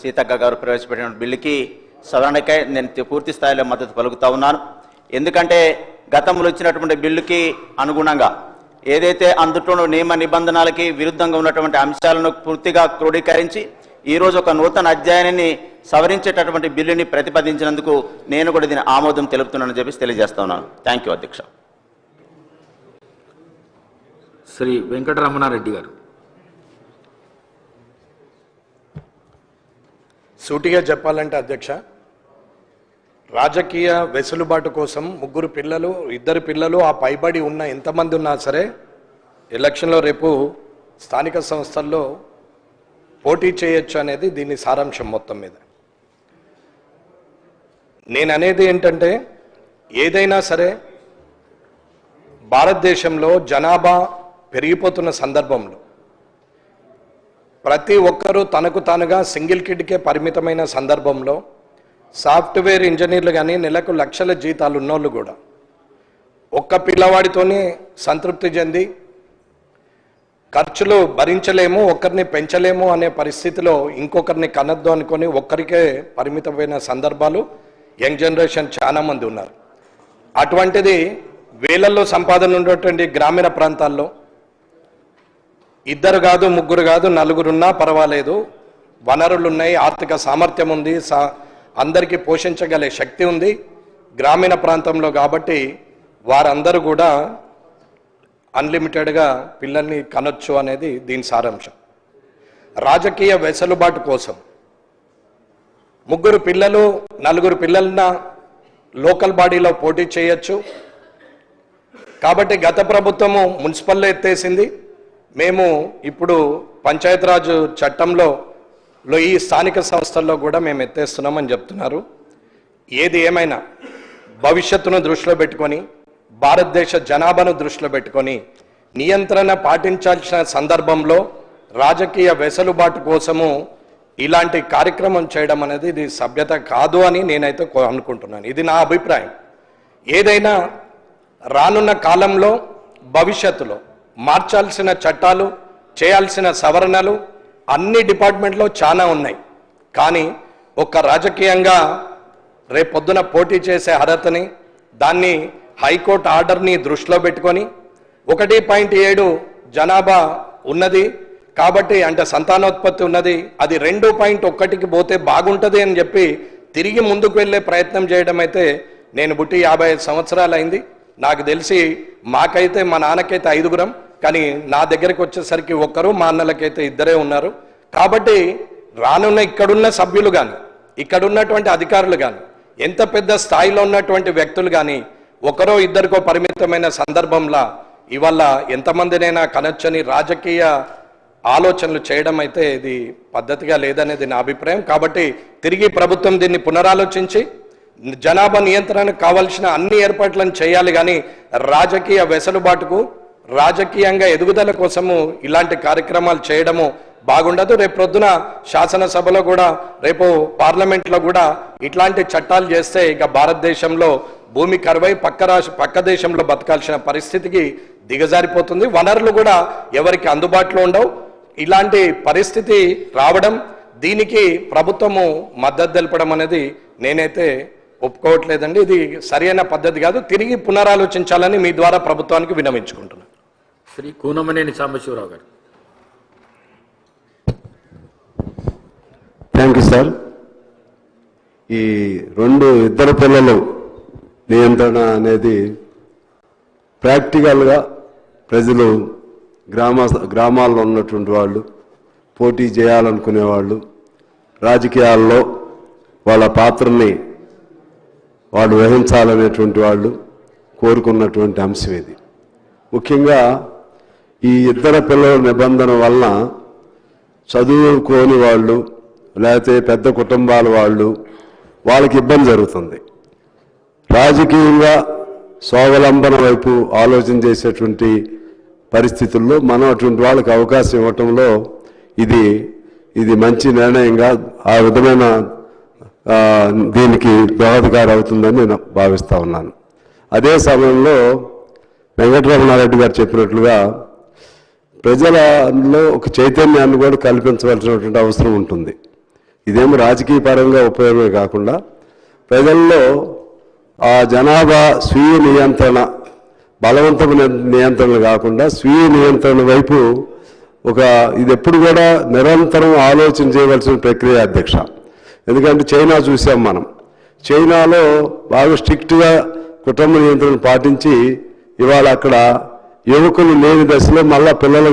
సీతక్క గారు ప్రవేశపెట్టిన బిల్లుకి సవరణకై నేను పూర్తి స్థాయిలో మద్దతు పలుకుతా ఉన్నాను. ఎందుకంటే గతంలో ఇచ్చినటువంటి బిల్లుకి అనుగుణంగా ఏదైతే అందులో నియమ నిబంధనలకి విరుద్ధంగా ఉన్నటువంటి అంశాలను పూర్తిగా క్రోడీకరించి ఈరోజు ఒక నూతన అధ్యాయాన్ని సవరించేటటువంటి బిల్లుని ప్రతిపాదించినందుకు నేను కూడా దీని ఆమోదం తెలుపుతున్నానని చెప్పి తెలియజేస్తా ఉన్నాను. థ్యాంక్ యూ అధ్యక్ష. శ్రీ వెంకటరమణారెడ్డి గారు. సూటిగా చెప్పాలంటే అధ్యక్ష, రాజకీయ వెసులుబాటు కోసం ఇద్దరు పిల్లలు ఆ పైబడి ఉన్న ఎంతమంది ఉన్నా సరే ఎలక్షన్లో రేపు స్థానిక సంస్థల్లో పోటీ చేయొచ్చు అనేది దీని సారాంశం మొత్తం మీద. నేను అనేది ఏంటంటే ఏదైనా సరే భారతదేశంలో జనాభా పెరిగిపోతున్న సందర్భంలో ప్రతి ఒక్కరూ తనకు తానుగా సింగిల్ కిడ్కే పరిమితమైన సందర్భంలో సాఫ్ట్వేర్ ఇంజనీర్లు కానీ నెలకు లక్షల జీతాలు ఉన్నోళ్ళు కూడా ఒక్క పిల్లవాడితోనే సంతృప్తి చెంది ఖర్చులు భరించలేము, ఒక్కరిని పెంచలేము అనే పరిస్థితిలో ఇంకొకరిని కనద్దు అనుకొని ఒక్కరికే పరిమితమైన సందర్భాలు యంగ్ జనరేషన్ చాలా మంది ఉన్నారు. అటువంటిది వేలల్లో సంపాదన ఉన్నటువంటి గ్రామీణ ప్రాంతాల్లో ఇద్దరు కాదు, ముగ్గురు కాదు, నలుగురున్నా పర్వాలేదు, వనరులు ఉన్నాయి, ఆర్థిక సామర్థ్యం ఉంది, అందరికీ పోషించగలే శక్తి ఉంది గ్రామీణ ప్రాంతంలో. కాబట్టి వారందరూ కూడా అన్లిమిటెడ్గా పిల్లల్ని కనొచ్చు అనేది దీని సారాంశం. రాజకీయ వెసులుబాటు కోసం ముగ్గురు పిల్లలు నలుగురు పిల్లలన లోకల్ బాడీలో పోటీ చేయొచ్చు. కాబట్టి గత ప్రభుత్వము మున్సిపల్లో ఎత్తేసింది, మేము ఇప్పుడు పంచాయతీరాజ్ చట్టంలో ఈ స్థానిక సంస్థల్లో కూడా మేము ఎత్తేస్తున్నామని చెప్తున్నారు. ఏది ఏమైనా భవిష్యత్తును దృష్టిలో పెట్టుకొని భారతదేశ జనాభాను దృష్టిలో పెట్టుకొని నియంత్రణ పాటించాల్సిన సందర్భంలో రాజకీయ వెసులుబాటు కోసము ఇలాంటి కార్యక్రమం చేయడం అనేది ఇది సభ్యత కాదు అని నేనైతే అనుకుంటున్నాను. ఇది నా అభిప్రాయం. ఏదైనా రానున్న కాలంలో భవిష్యత్తులో మార్చాల్సిన చట్టాలు, చేయాల్సిన సవరణలు అన్ని డిపార్ట్మెంట్లో చాలా ఉన్నాయి. కానీ ఒక రాజకీయంగా రేపొద్దున పోటీ చేసే అర్హతని దాన్ని హైకోర్టు ఆర్డర్ని దృష్టిలో పెట్టుకొని 1.7 జనాభా ఉన్నది కాబట్టి అంటే సంతానోత్పత్తి ఉన్నది, అది 2.1కి పోతే బాగుంటుంది అని చెప్పి తిరిగి ముందుకు వెళ్ళే ప్రయత్నం చేయడం అయితే నేను పుట్టి 55 సంవత్సరాలు అయింది. నాకు తెలిసి మాకైతే మా నాన్నకైతే 5గురం, కానీ నా దగ్గరికి వచ్చేసరికి ఒక్కరు, మా అన్నలకైతే 2 ఉన్నారు. కాబట్టి రానున్న ఇక్కడున్న సభ్యులు కానీ ఇక్కడున్నటువంటి అధికారులు కానీ ఎంత పెద్ద స్థాయిలో ఉన్నటువంటి వ్యక్తులు కానీ ఒకరో ఇద్దరికో పరిమితమైన సందర్భంలో ఇవాళ ఎంతమందినైనా కనొచ్చని రాజకీయ ఆలోచనలు చేయడం అయితే ఇది పద్ధతిగా లేదనేది నా అభిప్రాయం. కాబట్టి తిరిగి ప్రభుత్వం దీన్ని పునరాలోచించి జనాభా నియంత్రణకు కావాల్సిన అన్ని ఏర్పాట్లను చేయాలి. కానీ రాజకీయ వెసులుబాటుకు రాజకీయంగా ఎదుగుదల కోసము ఇలాంటి కార్యక్రమాలు చేయడము బాగుండదు. రేపు ప్రొద్దున శాసనసభలో కూడా రేపు పార్లమెంట్లో కూడా ఇట్లాంటి చట్టాలు చేస్తే ఇక భారతదేశంలో భూమి కరువై పక్క దేశంలో బతకాల్సిన పరిస్థితికి దిగజారిపోతుంది. వనరులు కూడా ఎవరికి అందుబాటులో ఉండవు. ఇలాంటి పరిస్థితి రావడం, దీనికి ప్రభుత్వము మద్దతు తెలపడం అనేది నేనైతే ఒప్పుకోవట్లేదండి. ఇది సరైన పద్ధతి కాదు. తిరిగి పునరాలోచించాలని మీ ద్వారా ప్రభుత్వానికి విన్నవించుకుంటున్నాను. శ్రీ కూనమనేని సాంబశివరావు గారు. Thank you sir. ఈ ఇద్దరు పిల్లలు నియంత్రణ అనేది ప్రాక్టికల్గా ప్రజలు గ్రామాల్లో ఉన్నటువంటి వాళ్ళు, పోటీ చేయాలనుకునే వాళ్ళు, రాజకీయాల్లో వాళ్ళ పాత్రని వాళ్ళు వహించాలనేటువంటి వాళ్ళు కోరుకున్నటువంటి అంశం ఇది. ముఖ్యంగా ఈ ఇద్దరు పిల్లల నిబంధన వలన చదువుకోని వాళ్ళు లేకపోతే పెద్ద కుటుంబాల వాళ్ళకి ఇబ్బంది జరుగుతుంది. రాజకీయంగా స్వావలంబన వైపు ఆలోచన చేసేటువంటి పరిస్థితుల్లో మనం అటువంటి వాళ్ళకి అవకాశం ఇవ్వటంలో ఇది మంచి నిర్ణయంగా ఆ విధమైన దీనికి దోహదకారి అవుతుందని నేను భావిస్తూ ఉన్నాను. అదే సమయంలో వెంకటరమణారెడ్డి గారు చెప్పినట్లుగా ప్రజలలో ఒక చైతన్యాన్ని కూడా కల్పించవలసినటువంటి అవసరం ఉంటుంది. ఇదేమి రాజకీయ పరంగా ఉపయోగమే కాకుండా ప్రజల్లో ఆ జనాభా స్వీయ నియంత్రణ, బలవంతమైన నియంత్రణ కాకుండా స్వీయ నియంత్రణ వైపు ఇది ఎప్పుడు కూడా నిరంతరం ఆలోచన చేయవలసిన ప్రక్రియ అధ్యక్ష. ఎందుకంటే చైనా చూసాం మనం. చైనాలో బాగా స్ట్రిక్ట్గా కుటుంబ నియంత్రణ పాటించి ఇవాళ అక్కడ యువకులు లేని దశలో మళ్ళా పిల్లలు